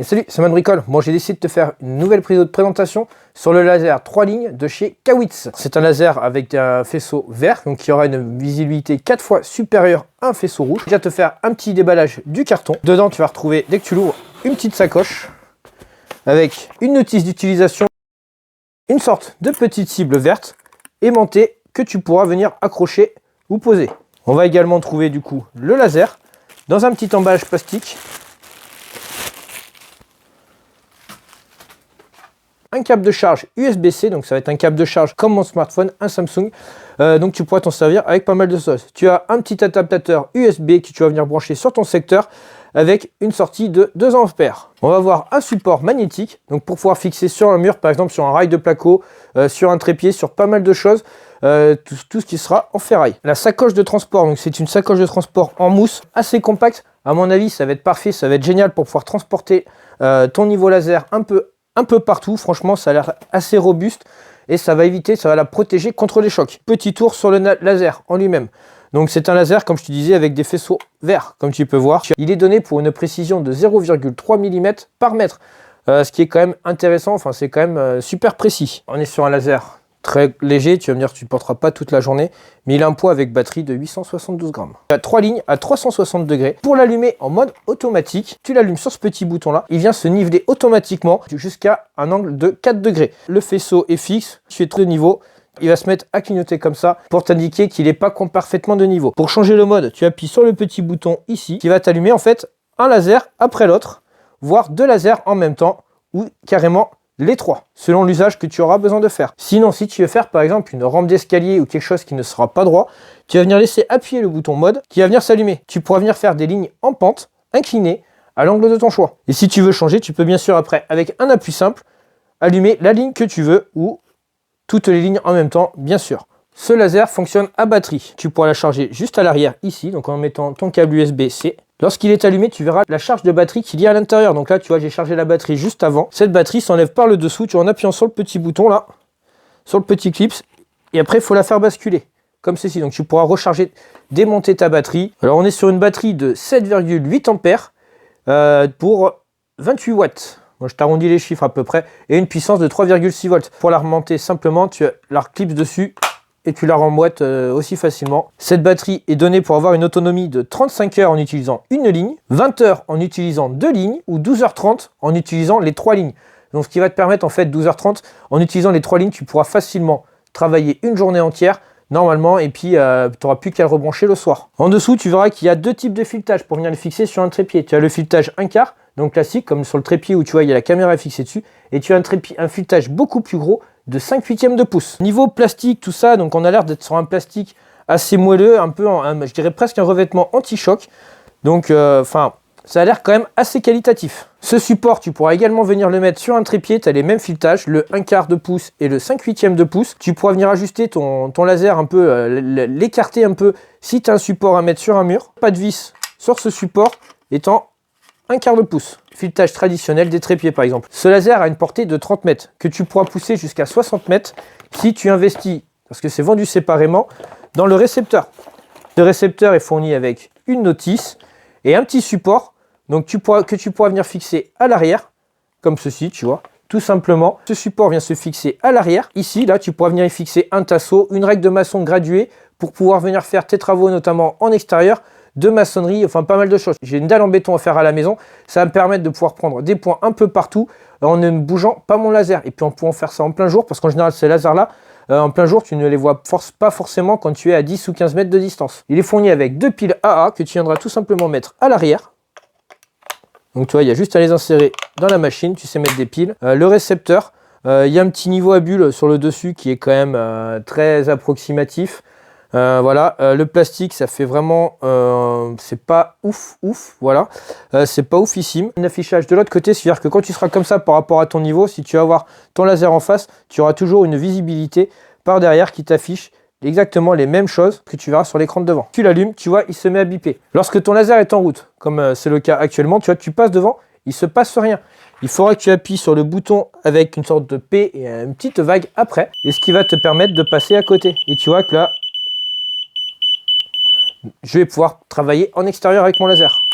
Et salut, c'est Manbricole. Bon, j'ai décidé de te faire une nouvelle prise de présentation sur le laser 3 lignes de chez Kawitz. C'est un laser avec un faisceau vert, donc qui aura une visibilité 4 fois supérieure à un faisceau rouge. Je vais te faire un petit déballage du carton. Dedans, tu vas retrouver, dès que tu l'ouvres, une petite sacoche avec une notice d'utilisation, une sorte de petite cible verte aimantée que tu pourras venir accrocher ou poser. On va également trouver du coup le laser dans un petit emballage plastique. Un câble de charge USB-C, donc ça va être un câble de charge comme mon smartphone, un Samsung, donc tu pourras t'en servir avec pas mal de choses. Tu as un petit adaptateur USB que tu vas venir brancher sur ton secteur avec une sortie de 2 ampères. On va avoir un support magnétique, donc pour pouvoir fixer sur un mur, par exemple sur un rail de placo, sur un trépied, sur pas mal de choses, tout ce qui sera en ferraille. La sacoche de transport, donc c'est une sacoche de transport en mousse assez compacte. À mon avis, ça va être parfait, ça va être génial pour pouvoir transporter ton niveau laser un peu partout. Franchement, ça a l'air assez robuste et ça va la protéger contre les chocs. Petit tour sur le laser en lui-même. Donc c'est un laser, comme je te disais, avec des faisceaux verts, comme tu peux voir. Il est donné pour une précision de 0,3 mm par mètre, ce qui est quand même intéressant. Enfin, c'est quand même super précis. On est sur un laser très léger, tu vas me dire que tu ne porteras pas toute la journée, mais il a un poids avec batterie de 872 grammes. Il a 3 lignes à 360 degrés. Pour l'allumer en mode automatique, tu l'allumes sur ce petit bouton là, il vient se niveler automatiquement jusqu'à un angle de 4 degrés. Le faisceau est fixe, tu es de niveau, il va se mettre à clignoter comme ça pour t'indiquer qu'il n'est pas parfaitement de niveau. Pour changer le mode, tu appuies sur le petit bouton ici qui va t'allumer en fait un laser après l'autre, voire 2 lasers en même temps ou carrément les 3, selon l'usage que tu auras besoin de faire. Sinon, si tu veux faire par exemple une rampe d'escalier ou quelque chose qui ne sera pas droit, tu vas venir laisser appuyer le bouton mode qui va venir s'allumer. Tu pourras venir faire des lignes en pente, inclinées, à l'angle de ton choix. Et si tu veux changer, tu peux bien sûr après, avec un appui simple, allumer la ligne que tu veux ou toutes les lignes en même temps, bien sûr. Ce laser fonctionne à batterie. Tu pourras la charger juste à l'arrière ici, donc en mettant ton câble USB-C. Lorsqu'il est allumé, tu verras la charge de batterie qu'il y a à l'intérieur. Donc là, tu vois, j'ai chargé la batterie juste avant. Cette batterie s'enlève par le dessous, tu vois, en appuyant sur le petit bouton là, sur le petit clip. Et après, il faut la faire basculer, comme ceci. Donc tu pourras recharger, démonter ta batterie. Alors on est sur une batterie de 7,8 ampères pour 28 watts. Moi, je t'arrondis les chiffres à peu près. Et une puissance de 3,6 volts. Pour la remonter simplement, tu la clips dessus et tu la remboîtes aussi facilement. Cette batterie est donnée pour avoir une autonomie de 35 heures en utilisant une ligne, 20 heures en utilisant 2 lignes ou 12h30 en utilisant les 3 lignes. Donc ce qui va te permettre en fait 12h30 en utilisant les 3 lignes, tu pourras facilement travailler une journée entière normalement et puis tu n'auras plus qu'à le rebrancher le soir. En dessous, tu verras qu'il y a 2 types de filetage pour venir le fixer sur un trépied. Tu as le filetage 1/4, donc classique comme sur le trépied où tu vois il y a la caméra fixée dessus, et tu as un filetage beaucoup plus gros de 5/8 de pouce. Niveau plastique, tout ça, donc on a l'air d'être sur un plastique assez moelleux, un peu, je dirais presque un revêtement anti-choc. Donc, ça a l'air quand même assez qualitatif. Ce support, tu pourras également venir le mettre sur un trépied. Tu as les mêmes filetages, le 1/4 de pouce et le 5/8 de pouce. Tu pourras venir ajuster ton laser un peu, l'écarter un peu si tu as un support à mettre sur un mur. Pas de vis sur ce support étant 1/4 de pouce. Filetage traditionnel des trépieds par exemple. Ce laser a une portée de 30 mètres que tu pourras pousser jusqu'à 60 mètres si tu investis, parce que c'est vendu séparément, dans le récepteur. Le récepteur est fourni avec une notice et un petit support donc que tu pourras venir fixer à l'arrière, comme ceci, tu vois. Tout simplement, ce support vient se fixer à l'arrière. Ici, là, tu pourras venir y fixer un tasseau, une règle de maçon graduée pour pouvoir venir faire tes travaux, notamment en extérieur, de maçonnerie, enfin pas mal de choses. J'ai une dalle en béton à faire à la maison. Ça va me permettre de pouvoir prendre des points un peu partout en ne bougeant pas mon laser. Et puis en pouvant faire ça en plein jour, parce qu'en général, ces lasers-là, en plein jour, tu ne les vois pas forcément quand tu es à 10 ou 15 mètres de distance. Il est fourni avec 2 piles AA que tu viendras tout simplement mettre à l'arrière. Donc tu vois, il y a juste à les insérer dans la machine, tu sais mettre des piles. Le récepteur, il y a un petit niveau à bulle sur le dessus qui est quand même très approximatif. Voilà, le plastique, ça fait vraiment, c'est pas ouf, voilà, c'est pas oufissime. Un affichage de l'autre côté, c'est-à-dire que quand tu seras comme ça par rapport à ton niveau, si tu vas avoir ton laser en face, tu auras toujours une visibilité par derrière qui t'affiche exactement les mêmes choses que tu verras sur l'écran de devant. Tu l'allumes, tu vois, il se met à biper. Lorsque ton laser est en route, comme c'est le cas actuellement, tu vois, tu passes devant, il se passe rien. Il faudra que tu appuies sur le bouton avec une sorte de P et une petite vague après, et ce qui va te permettre de passer à côté. Et tu vois que là, je vais pouvoir travailler en extérieur avec mon laser.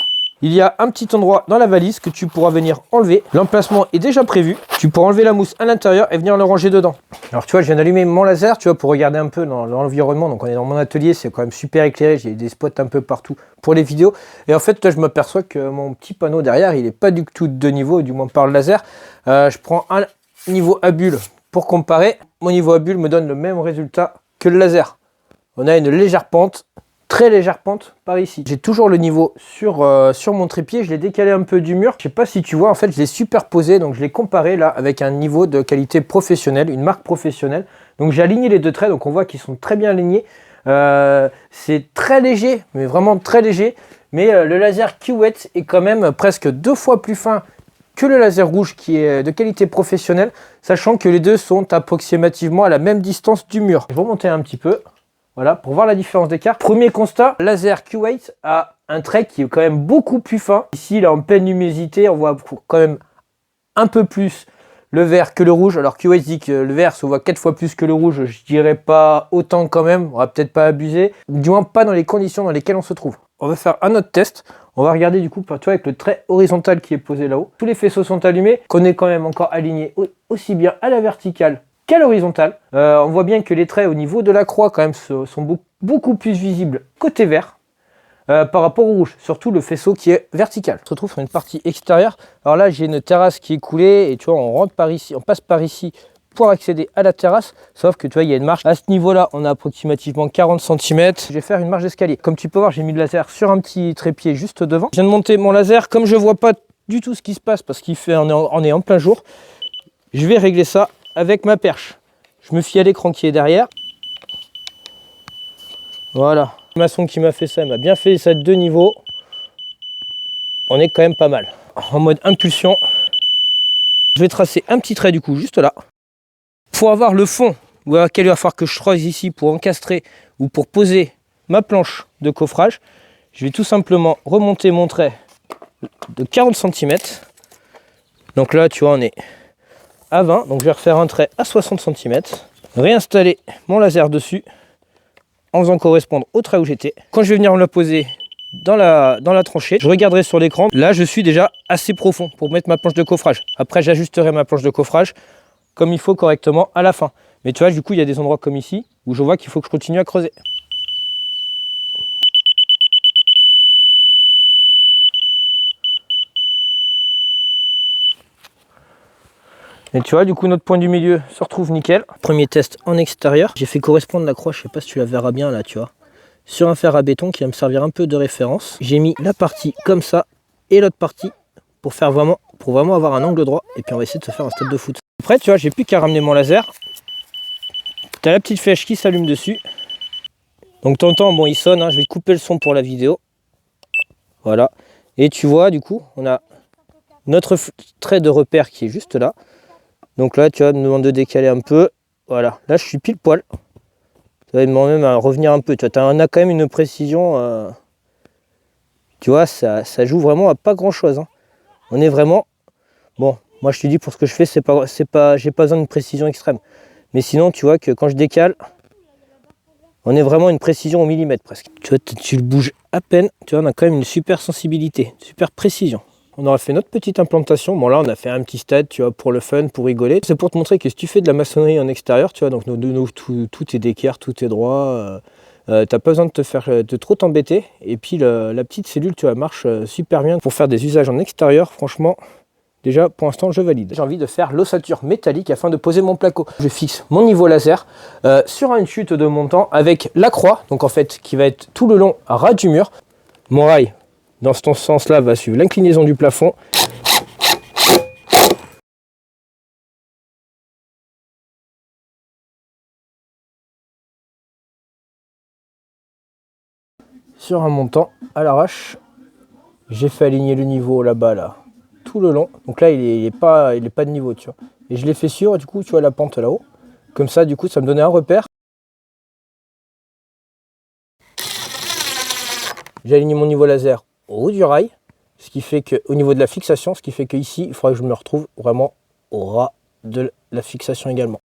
Il y a un petit endroit dans la valise que tu pourras venir enlever. L'emplacement est déjà prévu. Tu pourras enlever la mousse à l'intérieur et venir le ranger dedans. Alors tu vois, je viens d'allumer mon laser, tu vois, pour regarder un peu dans l'environnement. Donc on est dans mon atelier, c'est quand même super éclairé. J'ai des spots un peu partout pour les vidéos. Et en fait, là, je m'aperçois que mon petit panneau derrière, il n'est pas du tout de niveau, du moins par le laser. Je prends un niveau à bulle pour comparer. Mon niveau à bulle me donne le même résultat que le laser. On a une légère pente. Très légère pente par ici. J'ai toujours le niveau sur mon trépied, je l'ai décalé un peu du mur. Je sais pas si tu vois, en fait je l'ai superposé, donc je l'ai comparé là avec un niveau de qualité professionnelle, une marque professionnelle. Donc j'ai aligné les deux traits, donc on voit qu'ils sont très bien alignés. C'est très léger, mais vraiment très léger. Mais le laser Q-Wet est quand même presque 2 fois plus fin que le laser rouge qui est de qualité professionnelle, sachant que les deux sont approximativement à la même distance du mur. Je vais remonter un petit peu. Voilà, pour voir la différence d'écart. Premier constat, laser Q-Wet a un trait qui est quand même beaucoup plus fin. Ici, il est en pleine luminosité, on voit quand même un peu plus le vert que le rouge. Alors Q-Wet dit que le vert se voit 4 fois plus que le rouge, je dirais pas autant quand même, on va peut-être pas abuser, du moins pas dans les conditions dans lesquelles on se trouve. On va faire un autre test. On va regarder du coup, tu vois, avec le trait horizontal qui est posé là-haut. Tous les faisceaux sont allumés, qu'on est quand même encore aligné aussi bien à la verticale qu'à l'horizontale. On voit bien que les traits au niveau de la croix quand même sont beaucoup plus visibles côté vert par rapport au rouge, surtout le faisceau qui est vertical. On se retrouve sur une partie extérieure. Alors là j'ai une terrasse qui est coulée et tu vois on rentre par ici, on passe par ici pour accéder à la terrasse, sauf que tu vois il y a une marche. À ce niveau là on a approximativement 40 cm. Je vais faire une marche d'escalier. Comme tu peux voir j'ai mis le laser sur un petit trépied juste devant. Je viens de monter mon laser, comme je vois pas du tout ce qui se passe parce on est en plein jour, je vais régler ça avec ma perche. Je me fie à l'écran qui est derrière. Voilà. Le maçon qui m'a fait ça, il m'a bien fait ça de 2 niveaux. On est quand même pas mal. En mode impulsion, je vais tracer un petit trait du coup, juste là. Pour avoir le fond, il va falloir que je creuse ici pour encastrer ou pour poser ma planche de coffrage. Je vais tout simplement remonter mon trait de 40 cm. Donc là, tu vois, on est à 20, donc je vais refaire un trait à 60 cm, réinstaller mon laser dessus en faisant correspondre au trait où j'étais. Quand je vais venir me le poser dans la tranchée, je regarderai sur l'écran, là je suis déjà assez profond pour mettre ma planche de coffrage. Après j'ajusterai ma planche de coffrage comme il faut correctement à la fin. Mais tu vois, du coup il y a des endroits comme ici où je vois qu'il faut que je continue à creuser. Et tu vois, du coup, notre point du milieu se retrouve nickel. Premier test en extérieur. J'ai fait correspondre la croix, je sais pas si tu la verras bien là, tu vois, sur un fer à béton qui va me servir un peu de référence. J'ai mis la partie comme ça et l'autre partie pour vraiment avoir un angle droit. Et puis on va essayer de se faire un stade de foot. Après, tu vois, j'ai plus qu'à ramener mon laser. Tu as la petite flèche qui s'allume dessus. Donc t'entends, bon, il sonne, hein, je vais couper le son pour la vidéo. Voilà. Et tu vois, du coup, on a notre trait de repère qui est juste là. Donc là, tu vois, me demande de décaler un peu. Voilà, là, je suis pile poil. Ça va me demander même à revenir un peu. Tu vois, on a quand même une précision. Tu vois, ça joue vraiment à pas grand-chose. Hein. On est vraiment... Bon, moi, je te dis, pour ce que je fais, j'ai pas besoin d'une précision extrême. Mais sinon, tu vois que quand je décale, on est vraiment une précision au millimètre presque. Tu vois, tu le bouges à peine. Tu vois, on a quand même une super sensibilité, une super précision. On aura fait notre petite implantation. Bon là on a fait un petit stade, tu vois, pour le fun, pour rigoler. C'est pour te montrer que si tu fais de la maçonnerie en extérieur, tu vois, donc tout est d'équerre, tout est droit. T'as pas besoin de trop t'embêter. Et puis la petite cellule, tu vois, marche super bien pour faire des usages en extérieur. Franchement, déjà pour l'instant je valide. J'ai envie de faire l'ossature métallique afin de poser mon placo. Je fixe mon niveau laser sur une chute de montant avec la croix, donc en fait qui va être tout le long à ras du mur. Mon rail, dans ce sens-là, va suivre l'inclinaison du plafond. Sur un montant à l'arrache, j'ai fait aligner le niveau là-bas, là, tout le long. Donc là, il est pas de niveau, tu vois. Et je l'ai fait sur, du coup, tu vois la pente là-haut. Comme ça, du coup, ça me donnait un repère. J'ai aligné mon niveau laser au haut du rail, ce qui fait que au niveau de la fixation, ce qui fait que ici, il faudra que je me retrouve vraiment au ras de la fixation également.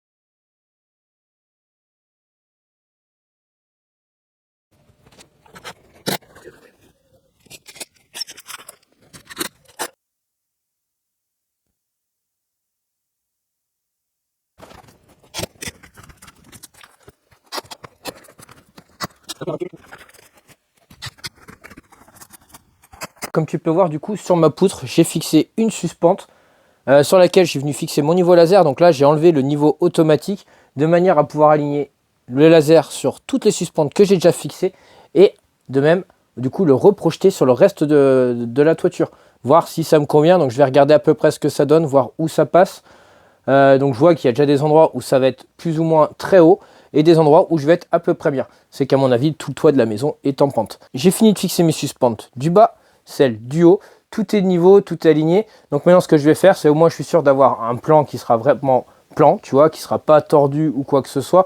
Comme tu peux voir, du coup, sur ma poutre, j'ai fixé une suspente sur laquelle je suis venu fixer mon niveau laser. Donc là, j'ai enlevé le niveau automatique de manière à pouvoir aligner le laser sur toutes les suspentes que j'ai déjà fixées et de même, du coup, le reprojeter sur le reste de la toiture. Voir si ça me convient. Donc je vais regarder à peu près ce que ça donne, voir où ça passe. Donc je vois qu'il y a déjà des endroits où ça va être plus ou moins très haut et des endroits où je vais être à peu près bien. C'est qu'à mon avis, tout le toit de la maison est en pente. J'ai fini de fixer mes suspentes du bas, celle du haut. Tout est niveau, tout est aligné. Donc maintenant, ce que je vais faire, c'est au moins je suis sûr d'avoir un plan qui sera vraiment plan, tu vois, qui ne sera pas tordu ou quoi que ce soit.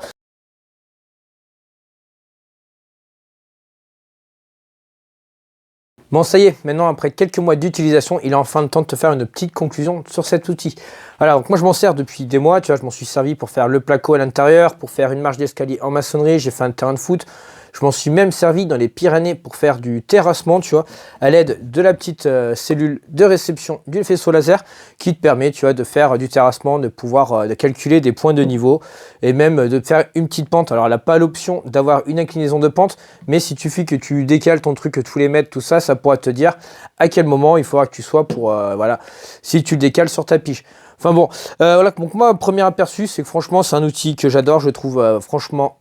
Bon, ça y est, maintenant, après quelques mois d'utilisation, il est enfin le temps de te faire une petite conclusion sur cet outil. Alors, donc moi, je m'en sers depuis des mois, tu vois, je m'en suis servi pour faire le placo à l'intérieur, pour faire une marche d'escalier en maçonnerie, j'ai fait un terrain de foot. Je m'en suis même servi dans les Pyrénées pour faire du terrassement, tu vois, à l'aide de la petite cellule de réception du faisceau laser qui te permet, tu vois, de faire du terrassement, de pouvoir de calculer des points de niveau et même de faire une petite pente. Alors, elle n'a pas l'option d'avoir une inclinaison de pente, mais si tu fais que tu décales ton truc tous les mètres, tout ça, ça pourra te dire à quel moment il faudra que tu sois pour, voilà, si tu le décales sur ta pige. Enfin bon, voilà, donc moi, premier aperçu, c'est que franchement, c'est un outil que j'adore, je le trouve franchement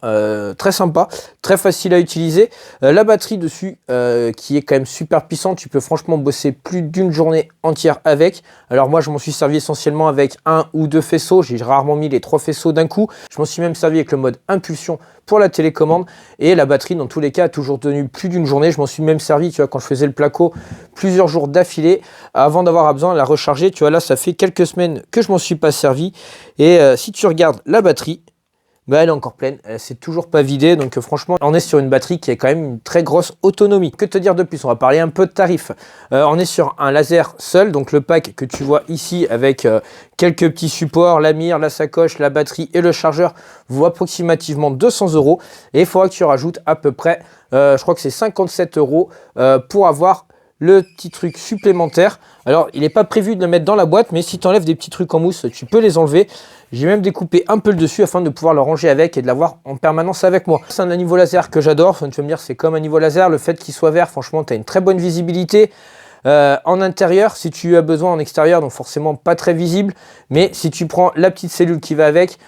très sympa, très facile à utiliser. La batterie dessus, qui est quand même super puissante, tu peux franchement bosser plus d'une journée entière avec. Alors moi, je m'en suis servi essentiellement avec un ou deux faisceaux, j'ai rarement mis les 3 faisceaux d'un coup. Je m'en suis même servi avec le mode impulsion pour la télécommande et la batterie, dans tous les cas, a toujours tenu plus d'une journée. Je m'en suis même servi, tu vois, quand je faisais le placo, plusieurs jours d'affilée avant d'avoir besoin de la recharger. Tu vois, là, ça fait quelques semaines que je m'en suis pas servi. Et si tu regardes la batterie, bah, elle est encore pleine, elle s'est toujours pas vidée, donc franchement on est sur une batterie qui a quand même une très grosse autonomie. Que te dire de plus? On va parler un peu de tarifs. On est sur un laser seul, donc le pack que tu vois ici avec quelques petits supports, la mire, la sacoche, la batterie et le chargeur vaut approximativement 200 € et il faudra que tu rajoutes à peu près, je crois que c'est 57 € pour avoir le petit truc supplémentaire. Alors il n'est pas prévu de le mettre dans la boîte, mais si tu enlèves des petits trucs en mousse, tu peux les enlever. J'ai même découpé un peu le dessus afin de pouvoir le ranger avec et de l'avoir en permanence avec moi. C'est un niveau laser que j'adore. Enfin, tu vas me dire, c'est comme un niveau laser. Le fait qu'il soit vert, franchement, tu as une très bonne visibilité. En intérieur, si tu as besoin en extérieur, donc forcément pas très visible. Mais si tu prends la petite cellule qui va avec,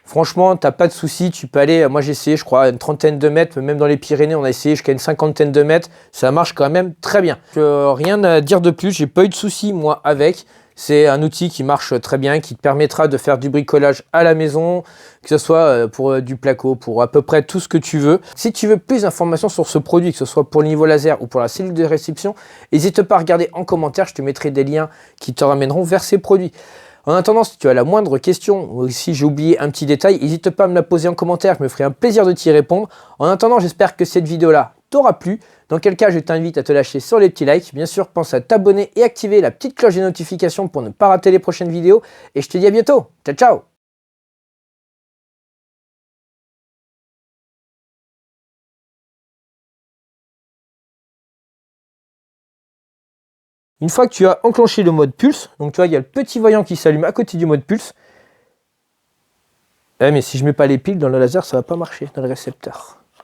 franchement, tu n'as pas de souci. Tu peux aller, moi j'ai essayé, je crois, une trentaine de mètres. Même dans les Pyrénées, on a essayé jusqu'à une cinquantaine de mètres. Ça marche quand même très bien. Rien à dire de plus. J'ai pas eu de souci, moi, avec. C'est un outil qui marche très bien, qui te permettra de faire du bricolage à la maison, que ce soit pour du placo, pour à peu près tout ce que tu veux. Si tu veux plus d'informations sur ce produit, que ce soit pour le niveau laser ou pour la cellule de réception, n'hésite pas à regarder en commentaire, je te mettrai des liens qui te ramèneront vers ces produits. En attendant, si tu as la moindre question ou si j'ai oublié un petit détail, n'hésite pas à me la poser en commentaire, je me ferai un plaisir de t'y répondre. En attendant, j'espère que cette vidéo-là t'aura plu. Dans quel cas, je t'invite à te lâcher sur les petits likes. Bien sûr, pense à t'abonner et activer la petite cloche des notifications pour ne pas rater les prochaines vidéos. Et je te dis à bientôt. Ciao, ciao! Une fois que tu as enclenché le mode pulse, donc tu vois, il y a le petit voyant qui s'allume à côté du mode pulse. Mais si je mets pas les piles dans le laser, ça va pas marcher dans le récepteur.